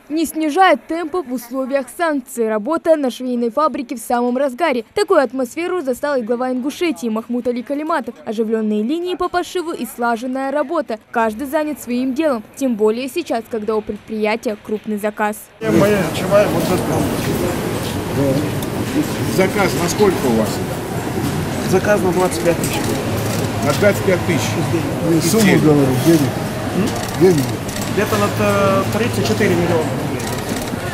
Не снижает темпа в условиях санкций. Работа на швейной фабрике в самом разгаре. Такую атмосферу застал и глава Ингушетии Махмуд Али Калиматов. Оживленные линии по пошиву и слаженная работа. Каждый занят своим делом. Тем более сейчас, когда у предприятия крупный заказ. Заказ на сколько у вас? Заказ на 25 тысяч. На 25 тысяч. Сумму говорю, денег. Где-то на 34 миллиона.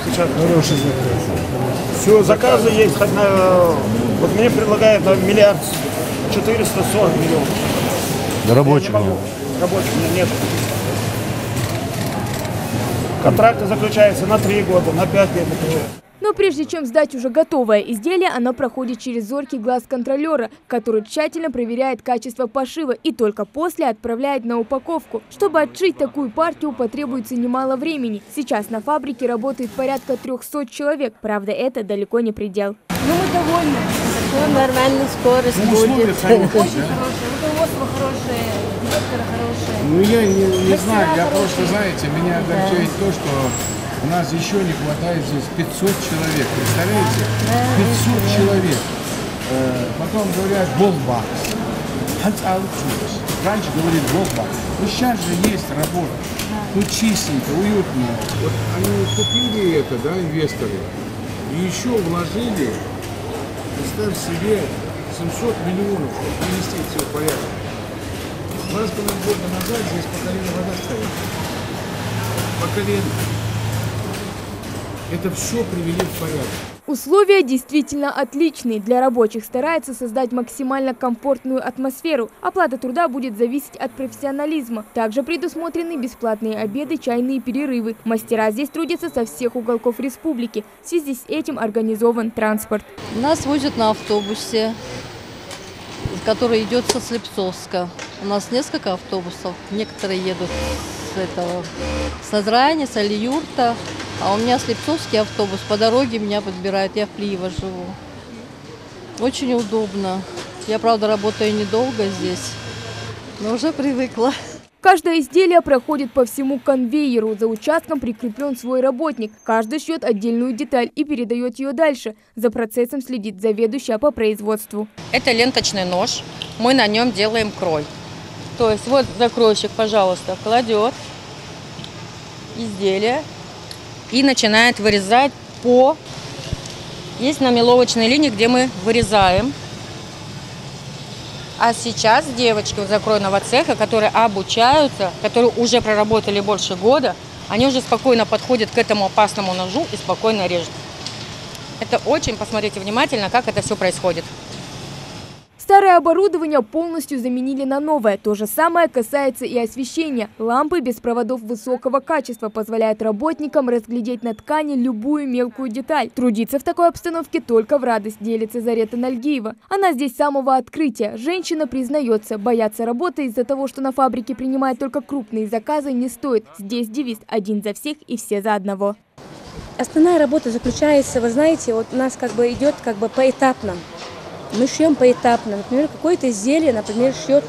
Сейчас. Хороший заказ. Все, заказы есть. Вот мне предлагают на 1 440 миллионов. Рабочих нет. Рабочих нет. Контракты заключаются на 3 года, на 5 лет. Но прежде чем сдать уже готовое изделие, оно проходит через зоркий глаз контролера, который тщательно проверяет качество пошива и только после отправляет на упаковку. Чтобы отшить такую партию, потребуется немало времени. Сейчас на фабрике работает порядка 300 человек. Правда, это далеко не предел. Ну, мы довольны. Нормальная скорость будет. Очень хорошая. Руководство хорошее, директор хороший. Ну, я не знаю, я просто, знаете, меня огорчает то, что у нас еще не хватает здесь 500 человек. Представляете? 500 человек. Потом говорят «болбакс». Раньше говорили «болбакс». Ну, сейчас же есть работа. Ну, чистенько, уютно. Вот они купили это, да, инвесторы. И еще вложили, представь себе, 700 миллионов, чтобы привести все в порядок. 2,5 года назад здесь по колено вода стояла. По колено. Это все привели в порядок. Условия действительно отличные. Для рабочих старается создать максимально комфортную атмосферу. Оплата труда будет зависеть от профессионализма. Также предусмотрены бесплатные обеды, чайные перерывы. Мастера здесь трудятся со всех уголков республики. В связи с этим организован транспорт. Нас возят на автобусе, который идет со Слепцовска. У нас несколько автобусов. Некоторые едут с Назрани, с Алиюрта. А у меня Слепцовский автобус, по дороге меня подбирает, я в Плиево живу. Очень удобно. Я, правда, работаю недолго здесь, но уже привыкла. Каждое изделие проходит по всему конвейеру. За участком прикреплен свой работник. Каждый шьет отдельную деталь и передает ее дальше. За процессом следит заведующая по производству. Это ленточный нож. Мы на нем делаем крой. То есть вот закройщик, пожалуйста, кладет изделие и начинает вырезать по... Есть намеловочные линии, где мы вырезаем. А сейчас девочки у закройного цеха, которые обучаются, которые уже проработали больше года, они уже спокойно подходят к этому опасному ножу и спокойно режут. Это очень, посмотрите внимательно, как это все происходит. Старое оборудование полностью заменили на новое. То же самое касается и освещения. Лампы без проводов высокого качества позволяют работникам разглядеть на ткани любую мелкую деталь. Трудиться в такой обстановке только в радость, делится Зарета Нальгиева. Она здесь с самого открытия. Женщина признается, бояться работы из-за того, что на фабрике принимают только крупные заказы, не стоит. Здесь девиз «один за всех и все за одного». Основная работа заключается, вы знаете, вот у нас идет поэтапно. Мы шьем поэтапно. Например, какое-то изделие, например, шьет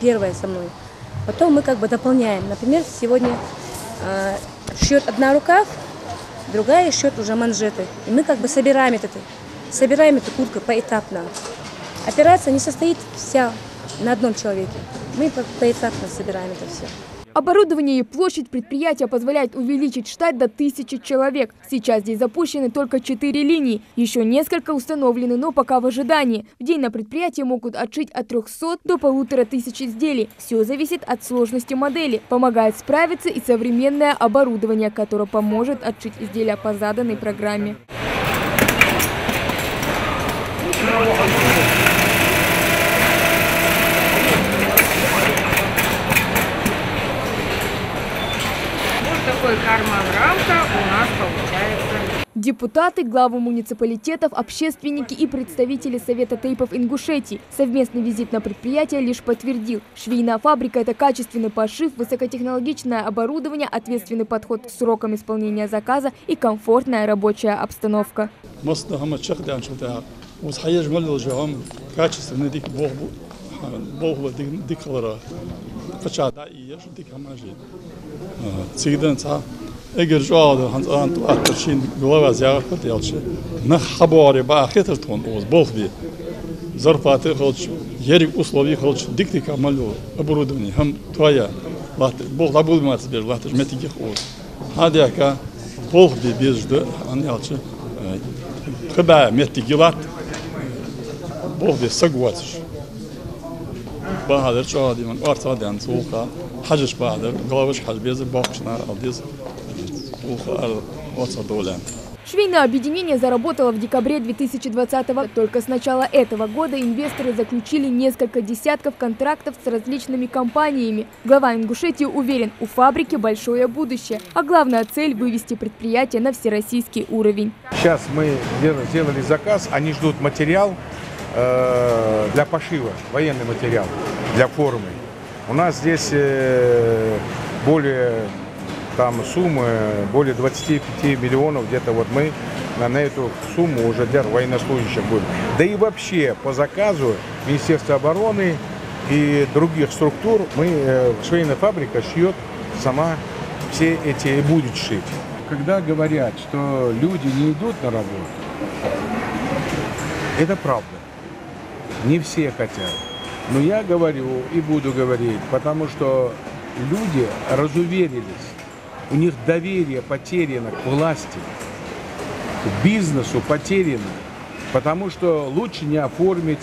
первое со мной. Потом мы дополняем. Например, сегодня шьет одна рукав, другая шьет уже манжеты. И мы собираем эту куртку поэтапно. Операция не состоит вся на одном человеке. Мы поэтапно собираем это все. Оборудование и площадь предприятия позволяет увеличить штат до 1000 человек. Сейчас здесь запущены только 4 линии. Еще несколько установлены, но пока в ожидании. В день на предприятии могут отшить от 300 до 1500 изделий. Все зависит от сложности модели. Помогает справиться и современное оборудование, которое поможет отшить изделия по заданной программе. Такой карман-рамка у нас получается. Депутаты, главы муниципалитетов, общественники и представители Совета тейпов Ингушетии. Совместный визит на предприятие лишь подтвердил. Швейная фабрика – это качественный пошив, высокотехнологичное оборудование, ответственный подход к срокам исполнения заказа и комфортная рабочая обстановка. Болго дикалара. Качада ияш дикамажи. Цигдан ца эгер жада ханс ант атчин глава зягат ялчы. На хабаре ба хетертон оз болби. Зарплаты холч, ерик условий холч диктика малю оборудование хам твоя. Лат бог лабул мацбер латж метигих оз. Хадяка болби безде ан ялчы. Хба метигилат. Болби сагватш. Bahadır çoğu diyorum ortadan soğukha hacış bahadır glavış hacı bezir bakışlar aldiz soğukha отца доля. Швейное объединение заработало в декабре 2020-го. Только с начала этого года инвесторы заключили несколько десятков контрактов с различными компаниями. Глава Ингушетии уверен, у фабрики большое будущее. А главная цель – вывести предприятие на всероссийский уровень. Сейчас мы сделали заказ, они ждут материал для пошива, военный материал для формы. У нас здесь более суммы более 25 миллионов, где-то вот мы на эту сумму уже для военнослужащих будем. Да и вообще по заказу Министерства обороны и других структур швейная фабрика шьет сама все эти и будет шить. Когда говорят, что люди не идут на работу, это правда. Не все хотят. Но я говорю и буду говорить, потому что люди разуверились. У них доверие потеряно к власти, к бизнесу потеряно, потому что лучше не оформить,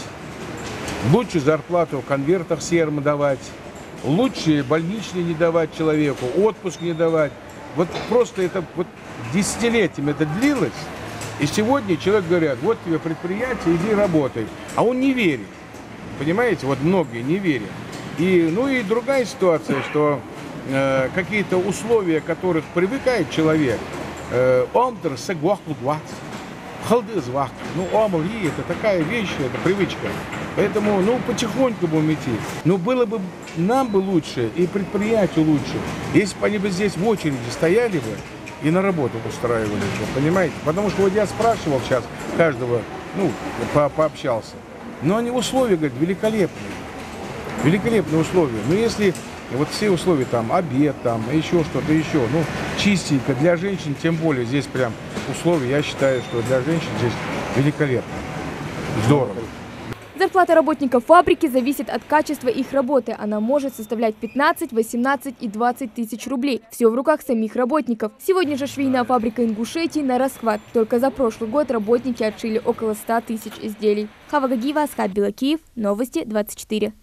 лучше зарплату в конвертах серым давать, лучше больничный не давать человеку, отпуск не давать. Вот просто это вот десятилетиями это длилось, и сегодня человек говорят, вот тебе предприятие, иди работай, а он не верит, понимаете, вот многие не верят. Ну и другая ситуация, что какие-то условия, к которых привыкает человек, это такая вещь, это привычка. Поэтому, потихоньку будем идти. Но было бы, нам бы лучше и предприятию лучше, если бы они бы здесь в очереди стояли бы и на работу устраивались бы, понимаете? Потому что вот я спрашивал сейчас каждого, пообщался, но они условия, говорят, великолепные. Великолепные условия. Но если вот все условия, обед, еще что-то еще, чистенько, для женщин тем более, здесь прям условия, я считаю, что для женщин здесь великолепно. Здорово. Зарплата работников фабрики зависит от качества их работы. Она может составлять 15, 18 и 20 тысяч рублей. Все в руках самих работников. Сегодня же швейная фабрика Ингушетии на расхват. Только за прошлый год работники отшили около 100 тысяч изделий. Хава Гагиева, Асхат Белакиев, Новости 24.